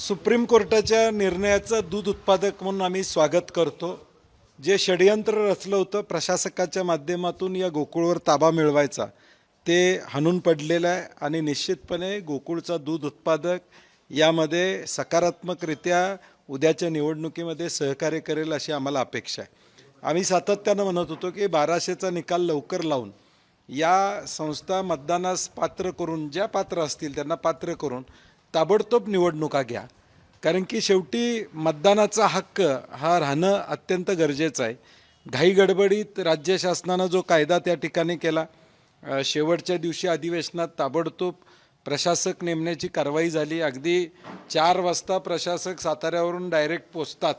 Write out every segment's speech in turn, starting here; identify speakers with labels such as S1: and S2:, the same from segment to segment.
S1: Supreme कोर्टाच्या निर्णयाचं दूध उत्पादक म्हणून आम्ही स्वागत करतो. जे षडयंत्र रचलं होतं प्रशासकाच्या माध्यमातून या गोकुळवर ताबा मिळवायचा ते हाणून पडलेलं आहे आणि निश्चितपणे गोकुळचा दूध उत्पादक यामध्ये सकारात्मकरित्या उद्याच्या निवडणुकीमध्ये सहकार्य करेल अशी आम्हाला अपेक्षा आहे. आम्ही सातत्यानं म्हणत होतो की 1200चा निकाल लवकर लावून या संस्था मतदानास पात्र करून ज्या पात्र असतील त्यांना पात्र करून ताबडतोब निवडणुका घ्या. कारण की शेवटी मतदानाचा हक्क हा राहणं अत्यंत गरजेचं आहे. घाई गडबडीत राज्य शासनानं जो कायदा त्या ठिकाणी केला, शेवटच्या दिवशी अधिवेशनात ताबडतोब प्रशासक नेमण्याची कारवाई झाली. अगदी 4 वाजता प्रशासक साताऱ्यावरून डायरेक्ट पोचतात,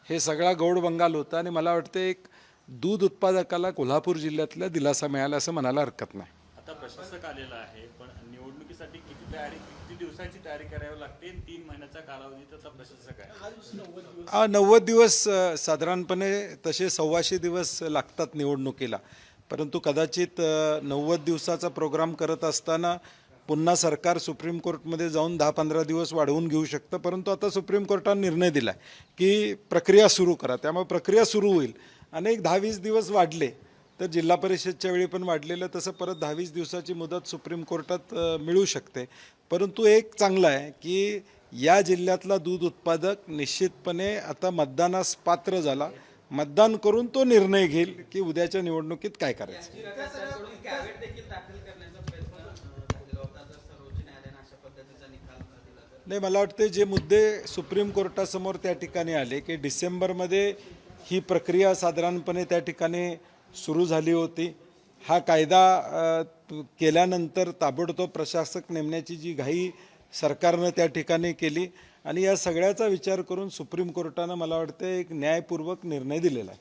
S1: हे सगळा गौड बंगाल होता आणि मला वाटतं एक दूध उत्पादकाला कोल्हापूर जिल्ह्यातला दिलासा मिळाला असं म्हणायला हरकत नाही.
S2: आता प्रशासक आलेला आहे, पण निवडणुकीसाठी किती दिवसाची तयारी करावी लागते? 3 महिन्याचा कालावधी त्याचा प्रशासक आहे.
S1: 90 दिवस साधारणपणे तसे 125 दिवस लागतात निवडणुकीला. परंतु कदाचित 90 दिवसाचा प्रोग्राम करत असताना पुन्हा सरकार सुप्रीम कोर्टमध्ये जाऊन 10-15 दिवस वाढवून घेऊ शकतं. परंतु आता सुप्रीम कोर्टाने निर्णय दिला की प्रक्रिया सुरू करा, त्यामुळे प्रक्रिया सुरू होईल. अनेक 10-20 दिवस वाढले तर जिल्हा परिषदच्या वेळी पण वाढलेलं, तसं परत 10-20 दिवसाची मुदत सुप्रीम कोर्टात मिळू शकते. परंतु एक चांगलं आहे की या जिल्ह्यातला दूध उत्पादक निश्चितपणे आता मतदानास पात्र झाला. मतदान करून तो निर्णय घेईल की उद्याच्या निवडणुकीत काय करायचं. नाही, मला वाटते जे मुद्दे सुप्रीम कोर्टासमोर त्या ठिकाणी आले की डिसेंबरमध्ये ही प्रक्रिया साधारणपणे त्या ठिकाणी सुरू झाली होती. हा कायदा केल्यानंतर ताबडतोब प्रशासक नेमण्याची जी घाई सरकारनं त्या ठिकाणी केली आणि या सगळ्याचा विचार करून सुप्रीम कोर्टानं मला वाटतं एक न्यायपूर्वक निर्णय दिलेला आहे.